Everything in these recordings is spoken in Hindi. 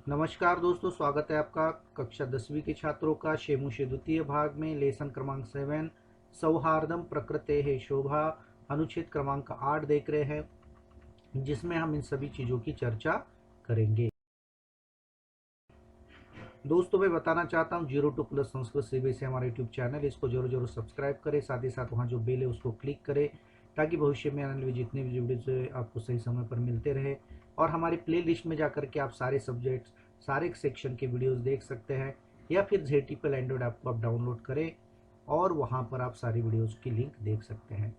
नमस्कार दोस्तों, स्वागत है आपका कक्षा 10वीं के छात्रों का शेमुषे द्वितीय भाग में लेसन क्रमांक 7 सौहार्दम प्रकृते है शोभा अनुच्छेद क्रमांक 8 देख रहे हैं, जिसमें हम इन सभी चीज़ों की चर्चा करेंगे। दोस्तों मैं बताना चाहता हूँ 0 to+ संस्कृत सीबीएसई हमारा यूट्यूब चैनल, इसको जरूर जरूर सब्सक्राइब करें। साथ ही साथ वहाँ जो बेल है उसको क्लिक करें ताकि भविष्य में आने वाले जितने भी वीडियोज आपको सही समय पर मिलते रहे। और हमारी प्ले लिस्ट में जाकर के आप सारे सब्जेक्ट्स, सारे सेक्शन के वीडियोज़ देख सकते हैं, या फिर ZT पर एंड्रॉइड ऐप को आप डाउनलोड करें और वहाँ पर आप सारी वीडियोज़ की लिंक देख सकते हैं।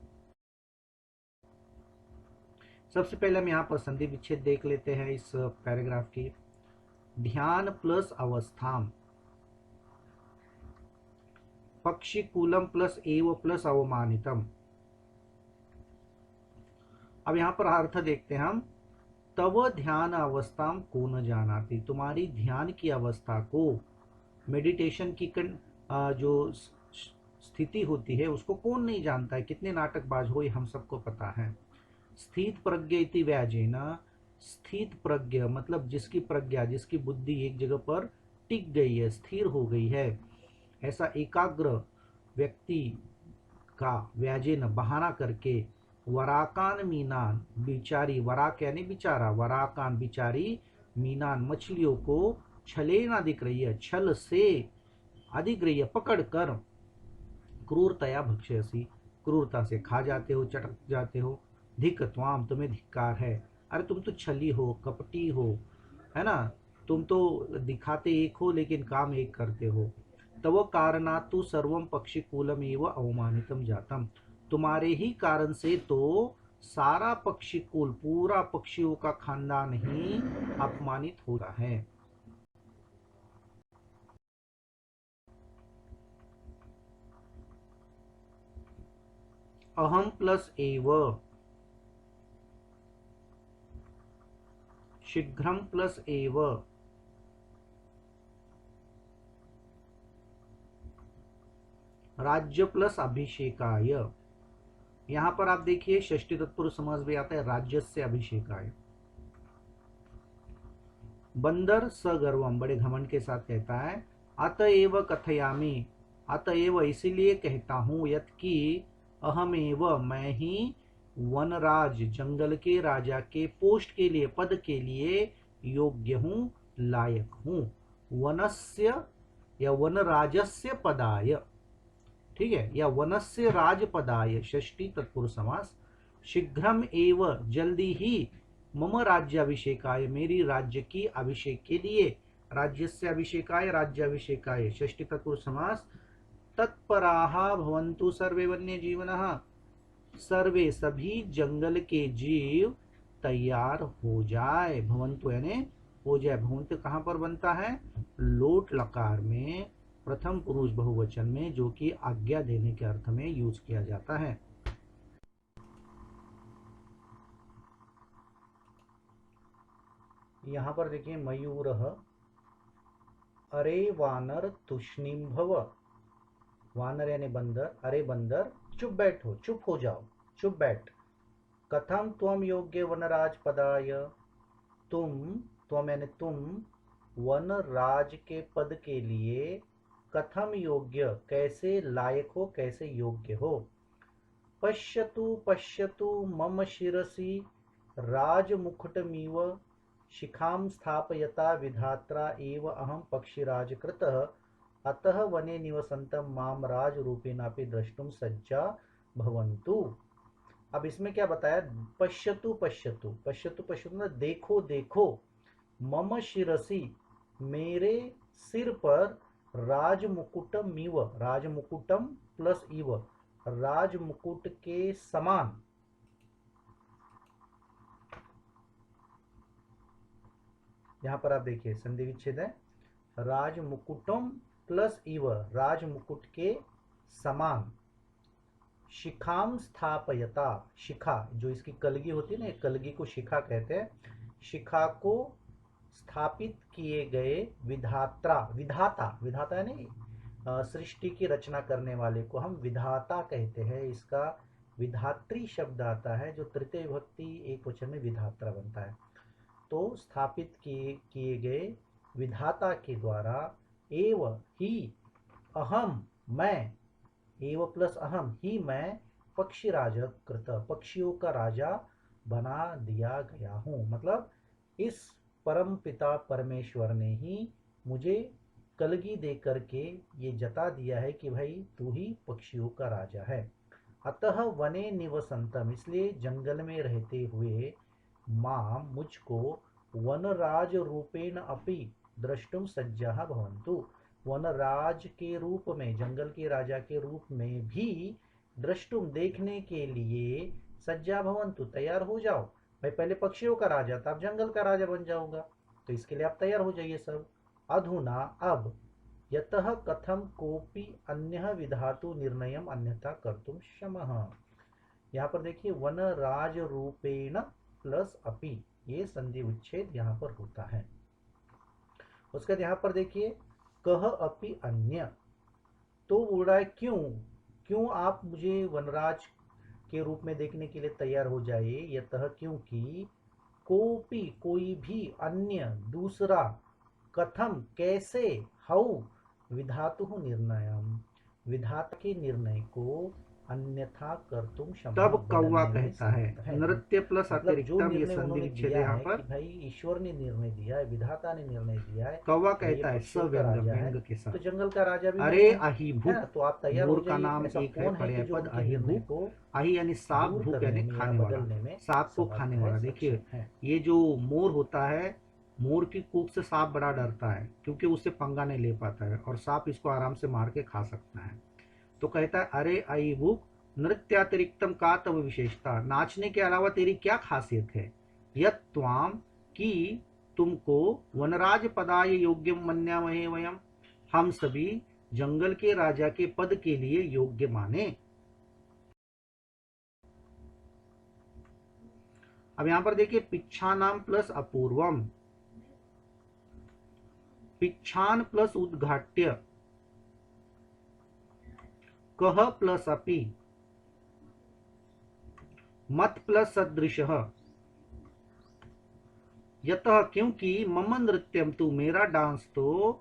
सबसे पहले हम यहाँ पर संधि विच्छेद देख लेते हैं इस पैराग्राफ की। ध्यान प्लस अवस्थाम, पक्षिकूलम प्लस एव प्लस अवमानितम। अब यहाँ पर अर्थ देखते हैं हम। तव ध्यान अवस्थाम को न जानाती, तुम्हारी ध्यान की अवस्था को, मेडिटेशन की जो स्थिति होती है उसको कौन नहीं जानता है। कितने नाटकबाज हो ये हम सबको पता है। स्थित प्रज्ञ इति व्याजेन, स्थित प्रज्ञ मतलब जिसकी प्रज्ञा, जिसकी बुद्धि एक जगह पर टिक गई है, स्थिर हो गई है, ऐसा एकाग्र व्यक्ति का व्याजेन बहाना करके, वराकान मीनान बिचारी, वराक यानी बिचारा, वराकान बिचारी, मीनान मछलियों को, छले ना दिख रही है, छल से अधिक रही है, पकड़ कर, क्रूरतया भक्ष्यसी, क्रूरता से खा जाते हो, चटक जाते हो। धिक त्वाम, तुम्हें धिक्कार है। अरे तुम तो छली हो, कपटी हो, है ना। तुम तो दिखाते एक हो लेकिन काम एक करते हो। तव कारणातु सर्वम पक्षिकूलम एव अवमानितम जातम, तुम्हारे ही कारण से तो सारा पक्षिकुल, पूरा पक्षियों का खानदान ही अपमानित हो रहा है। अहम प्लस एव, शीघ्रम प्लस एव, राज्य प्लस अभिषेकाय। यहां पर आप देखिए षष्ठी तत्पुरुष समास भी आता है, राज्य से अभिषेकाय। बंदर सगर्वम, बड़े घमंड के साथ कहता है, अतएव कथयामि, अतएव इसीलिए कहता हूं, यत कि अहमेव मैं ही, वनराज जंगल के राजा के पोस्ट के लिए, पद के लिए योग्य हूं, लायक हूं। वनस्य या वनराजस्य पदाय, ठीक है, या वनस्य राजपदाय, षष्ठी तत्पुरुष समास। शीघ्रम एव, जल्दी ही, मम राज्याभिषेकाय, मेरी राज्य की अभिषेक के लिए, राज्यस्य अभिषेकाय, राज्याभिषेकाय, षष्ठी तत्पुरुष समास। तत्पराः भवन्तु सर्वे वन्य जीवनः, सर्वे सभी जंगल के जीव तैयार हो जाए। भवन्तु यानी हो जाए। भवंत कहां पर बनता है? लोट लकार में, प्रथम पुरुष बहुवचन में, जो कि आज्ञा देने के अर्थ में यूज किया जाता है। यहां पर देखिए, मयूर, अरे वानर तुष्णीम भव, वानर यानी बंदर, अरे बंदर चुप बैठो, चुप हो जाओ, चुप बैठ। कथम त्वम योग्य वनराज पदाय, तुम, त्वम यानी तुम, वन राज के पद के लिए, कथम योग्य कैसे लायक हो, कैसे योग्य हो। पश्यतु पश्यतु मम शिरसि राजमुकुटमिव, शिखां स्थापयता विधात्रा एव अहम पक्षिराजकृतः, अतः वने निवसन्तं माम राजरूपेणापि द्रष्टुम सज्जा भवन्तु। अब इसमें क्या बताया? पश्यतु पश्यतु, पश्यतु पश्यतु ना देखो देखो, मम शिरसि मेरे सिर पर, राजमुकुटम इव, राजमुकुटम प्लस इव, राजमुकुट के समान, यहां पर आप देखिए संधि विच्छेद है, राजमुकुटम प्लस इव, राजमुकुट के समान। शिखाम स्थापयता, शिखा जो इसकी कलगी होती है ना, कलगी को शिखा कहते हैं। शिखा को स्थापित किए गए विधात्रा, विधाता, विधाता यानी सृष्टि की रचना करने वाले को हम विधाता कहते हैं। इसका विधात्री शब्द आता है, जो तृतीय विभक्ति एक वचन में विधात्रा बनता है। तो स्थापित किए गए विधाता के द्वारा एव ही अहम मैं, एव प्लस अहम ही मैं पक्षीराज कृत, पक्षियों का राजा बना दिया गया हूँ। मतलब इस परम पिता परमेश्वर ने ही मुझे कलगी दे करके ये जता दिया है कि भाई तू ही पक्षियों का राजा है। अतः वने निवसंतम, इसलिए जंगल में रहते हुए मां मुझको वनराज रूपेण अपि द्रष्टुम सज्जाः भवन्तु, वनराज के रूप में, जंगल के राजा के रूप में भी द्रष्टुम देखने के लिए सज्जा भवन्तु तैयार हो जाओ। भाई पहले पक्षियों का राजा था, अब जंगल का राजा बन जाऊंगा, तो इसके लिए आप तैयार हो जाइए सब। अधुना अब यतः कथम कोपि अन्यः विधातु निर्णयम अन्यथा कर्तुम क्षमः। यहाँ पर देखिए वन राज रूपेण प्लस अपि, ये संधि उच्छेद यहाँ पर होता है। उसके बाद यहाँ पर देखिए कह अपि अन्य, तो बोल रहा है क्यों, क्यों आप मुझे वनराज के रूप में देखने के लिए तैयार हो जाइए। यतः क्योंकि कोपि कोई भी अन्य दूसरा, कथम कैसे, हाउ विधातु निर्णयम विधाता के निर्णय को अन्यथा कर्तुम क्षमः तब कौवा बदलने में कहता है समर्थ है। नृत्य प्लस मतलब जो अतिरिक्तम, ये निर्णय संधि उन्होंने विच्छेद है दिया यहाँ है पर। कि भाई ईश्वर ने निर्णय दिया है, विधाता ने निर्णय दिया है कौवा कि भाई ये कहता है पक्षियों का सव्यंग राजा है, व्यंग के तो साथ, जंगल का राजा भी मैं अरे हूँ, है अहिभुक। ना। तो आप तैयार हो मोर का जाइए, नाम ऐसा एक है कौन है कि जो पर्यायपद उनके निर्णय अहिभुक। को अहि यानी सांप, दूर भूक यानी करने में या खाने वाला, बदलने में सांप को समर्थ खाने है, वाला। देखिए सक्षम है। ये जो मोर होता है, मोर की कूक से सांप बड़ा डरता है क्योंकि उससे पंगा नहीं ले पाता है और सांप इसको आराम से मार के खा सकता है। तो कहता है अरे अहिभुक नृत्यातिरिक्तम का तव विशेषता, नाचने के अलावा तेरी क्या खासियत है। यत त्वाम की तुमको वनराज पदाय योग्यम मन्यामहे वयम, हम सभी जंगल के राजा के पद के लिए योग्य माने। अब यहां पर देखिए पिच्छानाम प्लस अपूर्वम, पिच्छान प्लस उद्घाट्य, कह प्लस अपि, मत प्लस सदृशः, यतः क्योंकि मम नृत्यम तू मेरा डांस तो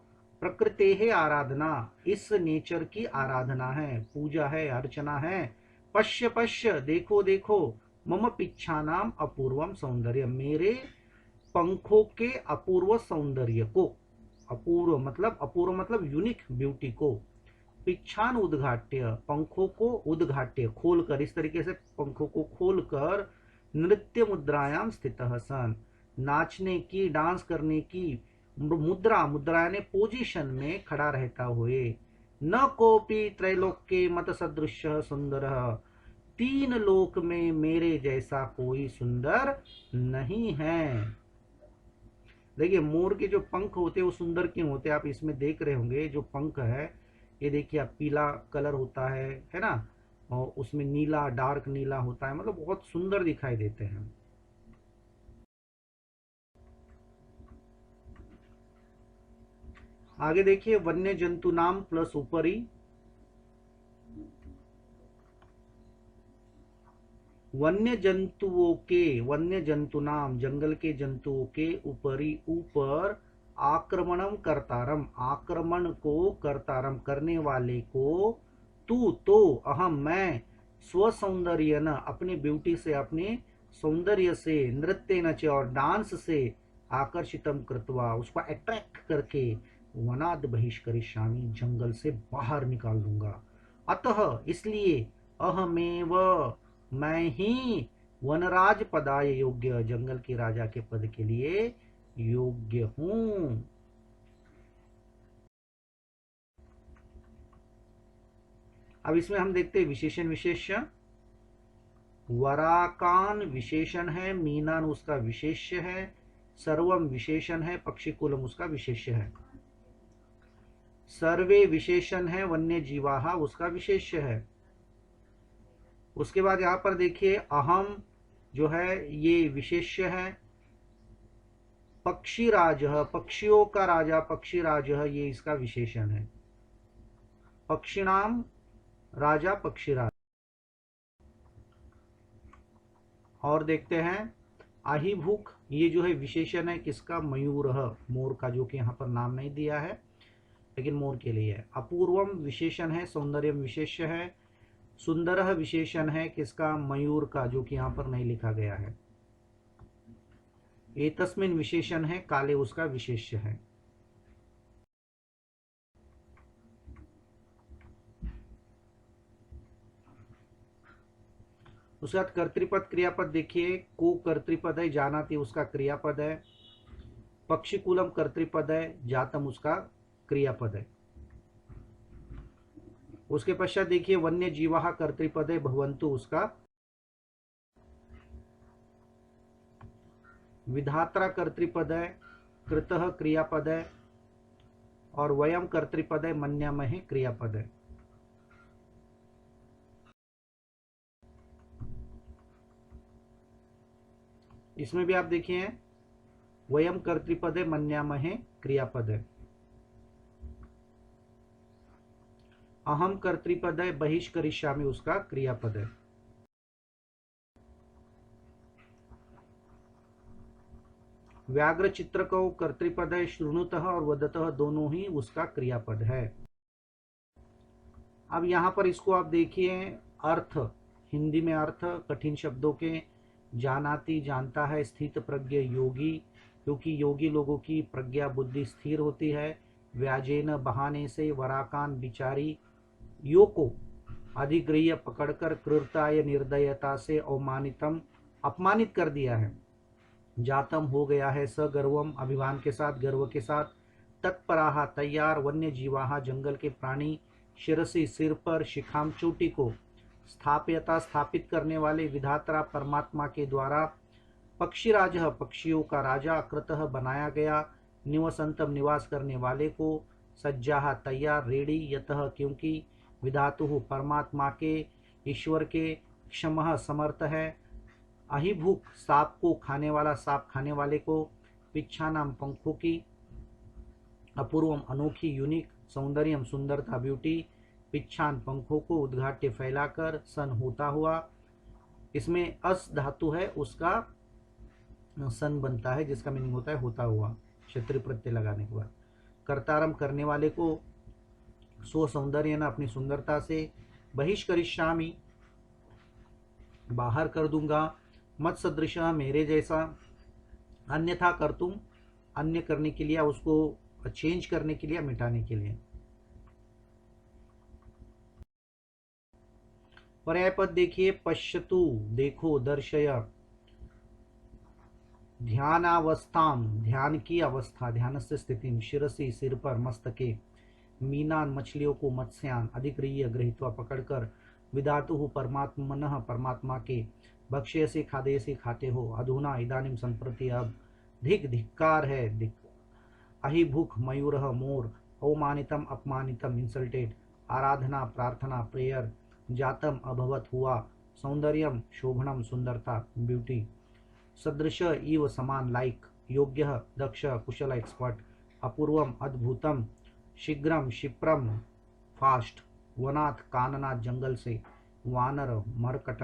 प्रकृति है आराधना, इस नेचर की आराधना है, पूजा है, अर्चना है। पश्य पश्य देखो देखो, मम पिच्छानाम अपूर्वम सौंदर्य, मेरे पंखों के अपूर्व सौंदर्य को, अपूर्व मतलब यूनिक ब्यूटी को। पिच्छान उद्घाट्य, पंखों को उद्घाट्य खोलकर, इस तरीके से पंखों को खोलकर, नृत्य मुद्रायाम स्थित सन, नाचने की, डांस करने की मुद्रा, मुद्रा यानी पोजीशन में खड़ा रहता हुए। न कोपी त्रैलोक्य मत सदृश सुंदर, तीन लोक में मेरे जैसा कोई सुंदर नहीं है। देखिए मोर के जो पंख होते हैं वो सुंदर क्यों होते हैं, आप इसमें देख रहे होंगे जो पंख है, ये देखिए आप पीला कलर होता है ना, और उसमें नीला, डार्क नीला होता है, मतलब बहुत सुंदर दिखाई देते हैं। आगे देखिए वन्य जंतु नाम प्लस ऊपरी, वन्य जंतुओं के, वन्य जंतु नाम जंगल के जंतुओं के ऊपरी ऊपर, आक्रमणम कर्तारम, आक्रमण को कर्तारम करने वाले को, तू तो अहम मैं, स्व सौंदर्य न अपनी ब्यूटी से, अपने सौंदर्य से, नृत्य नच और डांस से, आकर्षितम कृत्वा उसको अट्रैक्ट करके, वनाद बहिष्करिष्यामि जंगल से बाहर निकाल दूंगा। अतः इसलिए अहमेव मैं ही वनराज पदाय योग्य, जंगल के राजा के पद के लिए योग्य हूं। अब इसमें हम देखते हैं विशेषण विशेष्य। वराकान विशेषण है, मीनान उसका विशेष्य है, सर्वम विशेषण है, पक्षिकुलम उसका विशेष्य है, सर्वे विशेषण है, वन्य जीवाहा उसका विशेष्य है। उसके बाद यहां पर देखिए अहम जो है ये विशेष्य है, पक्षीराज, पक्षियों का राजा पक्षीराज, ये इसका विशेषण है, पक्षिणाम राजा पक्षीराज। और देखते हैं आहिभूख ये जो है विशेषण है किसका, मयूर, मोर का, जो कि यहाँ पर नाम नहीं दिया है लेकिन मोर के लिए है। अपूर्वम विशेषण है, सौंदर्यम विशेष्य है। सुंदरः विशेषण है किसका, मयूर का, जो कि यहाँ पर नहीं लिखा गया है। एतस्मिन् विशेषण है, काले उसका विशेष्य है। उसके बाद कर्तृपद क्रियापद देखिए, को कर्तृपद है, जानाति उसका क्रियापद है। पक्षिकुलम कर्तृपद है, जातम उसका क्रियापद है। उसके पश्चात देखिए वन्य जीवाहा कर्तृपद है, भवंतु उसका। विधात्रा कर्तृपद है, कृतः क्रियापद है, और वयम कर्तृपद है, मन्यामहे क्रियापद है। इसमें भी आप देखिए वयम कर्तृपद है, मन्यामहे क्रियापद है। अहम कर्तृपद है, बहिष्करिष्यामि उसका क्रियापद है। व्याघ्र चित्र को कर्तृपद है, शृणुतः और वदतः दोनों ही उसका क्रियापद है। अब यहां पर इसको आप देखिए अर्थ, हिंदी में अर्थ कठिन शब्दों के, जानाति जानता है, स्थित प्रज्ञ योगी, क्योंकि योगी लोगों की प्रज्ञा बुद्धि स्थिर होती है। व्याजेन बहाने से, वराकान बिचारी, यो को अधिग्रह्य पकड़कर, क्रूरता या निर्दयता से अवमानितम अपमानित कर दिया है। जातम हो गया है, सगर्वम अभिमान के साथ, गर्व के साथ। तत्पराहा तैयार, वन्य जीवाहा जंगल के प्राणी, शिरसी सिर पर, शिखाम चोटी को, स्थाप्यता स्थापित करने वाले, विधात्रा परमात्मा के द्वारा, पक्षीराज पक्षियों का राजा, कृतः बनाया गया, निवसंतम निवास करने वाले को, सज्जाहा तैयार, रेडी, यतः क्योंकि, विधातु परमात्मा के, ईश्वर के, क्षमः समर्थ है, अहिभूख सांप को खाने वाला, सांप खाने वाले को, पिच्छा नाम पंखों की, अपूर्वम अनोखी यूनिक, सौंदर्यम सुंदरता ब्यूटी, पिच्छान पंखों को, उद्घाट्य फैलाकर, सन होता हुआ। इसमें अस धातु है उसका सन बनता है, जिसका मीनिंग होता है होता हुआ, क्षेत्रीय प्रत्यय लगाने के बाद। कर्तारम करने वाले को, सो सौंदर्य न अपनी सुंदरता से, बहिष्करिष्यामि बाहर कर दूंगा, मत सदृश मेरे जैसा, अन्यथा कर तुम, अन्य करने के लिए, उसको चेंज करने के लिए, मिटाने के लिए। पर्याय पद देखिए, पश्यतु देखो, दर्शय, ध्यानावस्थाम ध्यान की अवस्था, ध्यान से स्थिति, शिरसी सिर पर, मस्तके, मीनान मछलियों को, मत्स्यान अधिग्रह्य ग्रहित्वा पकड़कर, विधातु परमात्मनः परमात्मा के, भक्ष्य से खादे से खाते हो, अधुना इदानीम संप्रति अब, धिक धिक्कार है, धिक, अहिभूख मयूर मोर, अवमानितम अपमानितम इंसल्टेड, आराधना प्रार्थना प्रेयर, जातम अभवत हुआ, सौंदर्यम शोभनम सुंदरता ब्यूटी, सदृश इव समान लाइक, योग्य दक्ष कुशल एक्सपर्ट, अपूर्वम अद्भुतम, शीघ्रम क्षिप्रम फास्ट, वनाथ काननाथ जंगल से, वानर मरकट,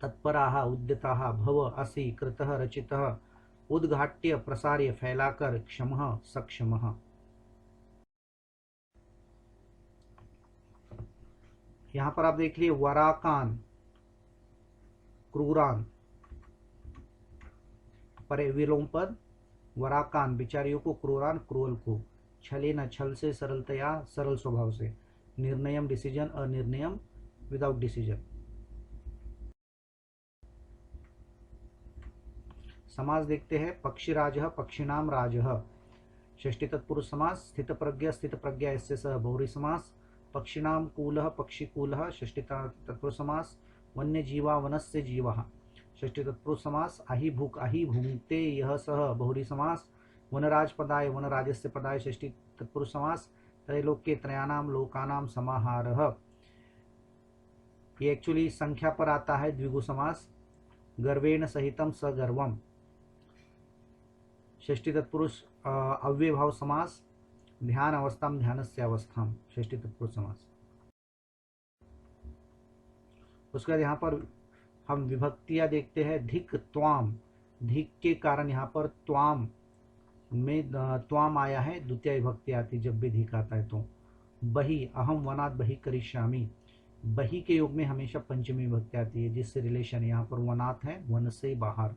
तत्पराः उद्यताः भव असि कृतः रचितः, उद्घाट्य प्रसार्य फैलाकर, क्षमः सक्षमः। यहां पर आप देख लिए वराकान क्रूरान, पर विलोम पद, वराकान बिचारियों को, क्रूरान क्रूअल को, छले न छल से, सरलतया सरल स्वभाव से, निर्णयम डिसीजन, अनिर्णयम विदाउट डिसीजन। समास देखते हैं, पक्षीराज पक्षिणाम राज, षष्ठी तत्पुरुष समास, स्थित प्रज्ञा इससे सह बहुरी समास, पक्षिणाम कूल पक्षीकूल, षष्ठी तत्पुरुष समास, वन्य जीवा वनस्य जीव, षष्ठी तत्पुरुष समास, अहि भूख अहि भुंक्ते यह सह बहुरी समास, वनराज पदाय वनराजस्य पदाय, षष्ठी तत्पुरुष समास, त्रैलोक्य त्रयाणाम लोकानाम समाहारः, ये एक्चुअली संख्या पर आता है, द्विगु समास, गर्वेण सहितम सगर्वम, षष्ठी तत्पुरुष अव्यय भाव समास, ध्यान अवस्थाम ध्यानस्य अवस्थाम, षष्ठी तत्पुरुष समास। उसके बाद यहाँ पर हम विभक्तियां देखते हैं। धिक त्वाम, धिक के कारण यहाँ पर त्वाम में त्वाम आया है, द्वितीय विभक्ति आती जब भी धिक आता है तो। बही, अहम वनात् बही करिष्यामि, बही के योग में हमेशा पंचमी विभक्ति आती है, जिससे रिलेशन यहाँ पर वनात् है, वन से बाहर।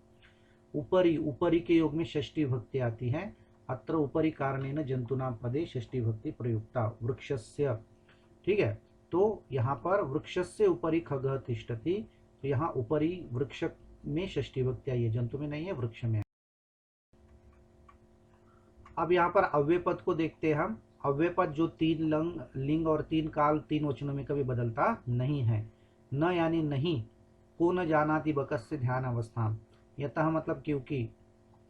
उपरी, उपरी के योग में षष्ठी विभक्ति आती है। अत्र उपरी कारणेन जंतुनाम पदे षष्ठी विभक्ति प्रयुक्ता वृक्षस्य। ठीक है, तो यहाँ पर वृक्षस्य उपरी खगः तिष्ठति, तो यहाँ उपरी वृक्ष में षष्ठी विभक्ति आई है, जंतु में नहीं है, वृक्ष में है। अब यहाँ पर अव्यय पद को देखते हैं हम। अव्यय पद जो तीन लिंग और तीन काल तीन वचनों में कभी बदलता नहीं है। न यानी नहीं, को न जानाति बकस्य ध्यान अवस्था, यतः मतलब क्योंकि,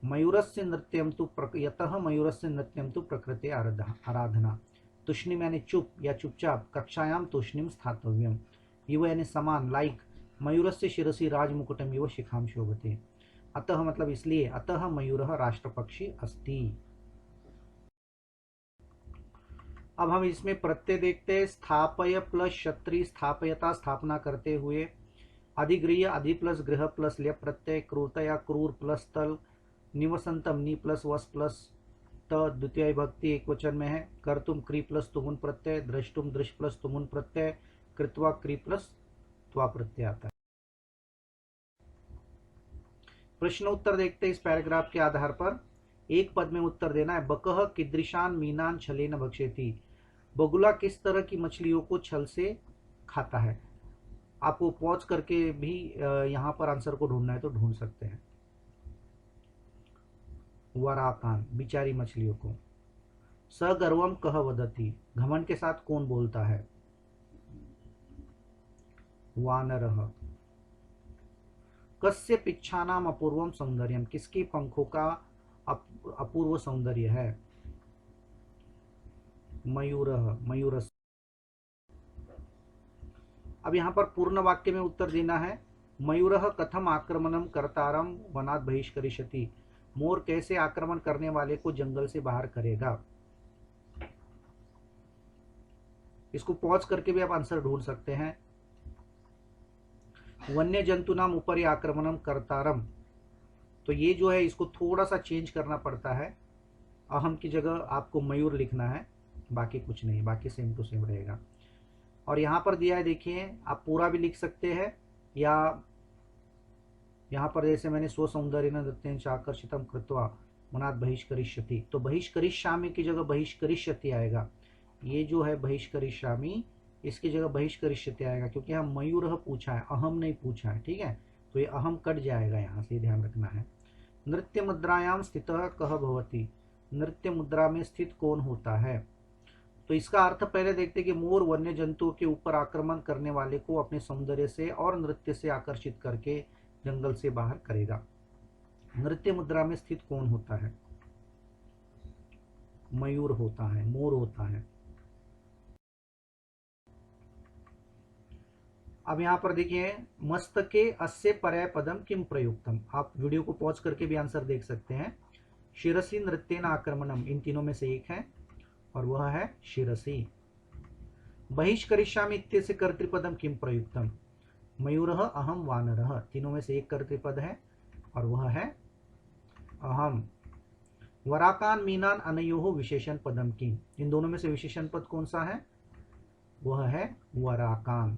मयूरस्य नृत्यम तु यतः मयूरस्य नृत्यम तु प्रकृति आराधना, तुष्णिम यानी चुप या चुपचाप, कक्षायाम तुष्णिम स्थातव्यम, इव यानी समान, लाइक मयूरस्य शिरसि राजमुकुटम इव शिखाम शोभते, अतः मतलब इसलिए, अतः मयूरः राष्ट्रपक्षी अस्ति। अब हम इसमें प्रत्यय देखते हैं। स्थापय प्लस क्षत्रि, स्थापयता स्थापना करते हुए, अधिगृह्य अधि प्लस गृह प्लस ल्य प्रत्यय, क्रूरतया क्रूर प्लस तल, निवसंतम नि प्लस वस प्लस त, द्वितीय विभक्ति एक वचन में है। कर्तुम क्री प्लस तुमुन प्रत्यय, द्रष्टुम दृश प्लस तुमुन प्रत्यय, कृत्वा क्री प्लस त्वा प्रत्यय आता है। प्रश्न उत्तर देखते हैं इस पैराग्राफ के आधार पर। एक पद में उत्तर देना है। बकह कीदृशान मीनान छलेन भक्षेति, बगुला किस तरह की मछलियों को छल से खाता है। आपको पॉज करके भी यहाँ पर आंसर को ढूंढना है तो ढूंढ सकते हैं। वराकान, बिचारी मछलियों को। सगर्वम कह वदति, घमंड के साथ कौन बोलता है। वानरः। कस्य पिच्छानाम अपूर्वम सौंदर्यम, किसकी पंखों का अपूर्व सौंदर्य है। मयूरः, मयूरस्य। अब यहाँ पर पूर्ण वाक्य में उत्तर देना है। मयूरः कथम आक्रमणम कर्तारम वनात् बहिष्करिष्यति, मोर कैसे आक्रमण करने वाले को जंगल से बाहर करेगा। इसको पॉज करके भी आप आंसर ढूंढ सकते हैं। वन्य जंतु नाम ऊपरी आक्रमणम कर्तारम, तो ये जो है इसको थोड़ा सा चेंज करना पड़ता है। अहम की जगह आपको मयूर लिखना है, बाकी कुछ नहीं, बाकी सेम टू सेम रहेगा। और यहाँ पर दिया है, देखिए आप पूरा भी लिख सकते हैं, या यहाँ पर जैसे मैंने स्व सौंदर्य नृत्यं आकर्षितम कृत्वा वनात् बहिष्करिष्यति, तो बहिष्करिष्यामि की जगह बहिष्करिष्यति आएगा। ये जो है बहिष्करिष्यामि, इसकी जगह बहिष्करिष्यति आएगा, क्योंकि हम मयूरः पूछा है, अहम नहीं पूछा है। ठीक है, तो ये अहम कट जाएगा यहाँ से, ध्यान रखना है। नृत्य मुद्रायाम स्थितः कः भवति, नृत्य मुद्रा में स्थित कौन होता है। तो इसका अर्थ पहले देखते कि मोर वन्य जंतुओं के ऊपर आक्रमण करने वाले को अपने सौंदर्य से और नृत्य से आकर्षित करके जंगल से बाहर करेगा। नृत्य मुद्रा में स्थित कौन होता है। मयूर होता है, मोर होता है। अब यहाँ पर देखिए, मस्तके अस्य पर्याय पदम किम प्रयुक्तम, आप वीडियो को पॉज करके भी आंसर देख सकते हैं। शिरसी नृत्येन आक्रमणम, इन तीनों में से एक है और वह है शिरसी। बहिष्करिष्यामि इत्यस्य कर्तृपदम किम प्रयुक्तम, मयूरः अहम वानरः, तीनों में से एक कर्तृपद है और वह है अहम। वराकान मीनान अनयोः विशेषण पदम किम, इन दोनों में से विशेषण पद कौन सा है, वह है वराकान।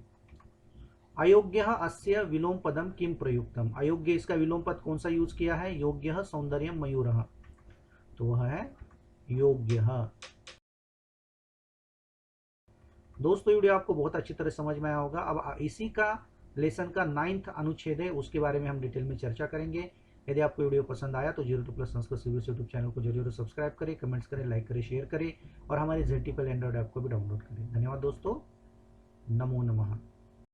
अयोग्य अस्य विलोम पदम किम प्रयुक्तम, अयोग्य इसका विलोम पद कौन सा यूज किया है। योग्य सौंदर्य मयूरः, तो वह है योग्य। दोस्तों वीडियो आपको बहुत अच्छी तरह समझ में आया होगा। अब इसी का लेसन का 9th अनुच्छेद है, उसके बारे में हम डिटेल में चर्चा करेंगे। यदि आपको वीडियो पसंद आया तो 0-2+ संस्कृत सीरीज यूट्यूब चैनल को जरूर सब्सक्राइब करें, कमेंट्स करें, लाइक करें, शेयर करें और हमारे ZTPL एंड्रॉइड ऐप को भी डाउनलोड करें। धन्यवाद दोस्तों, नमो नमः।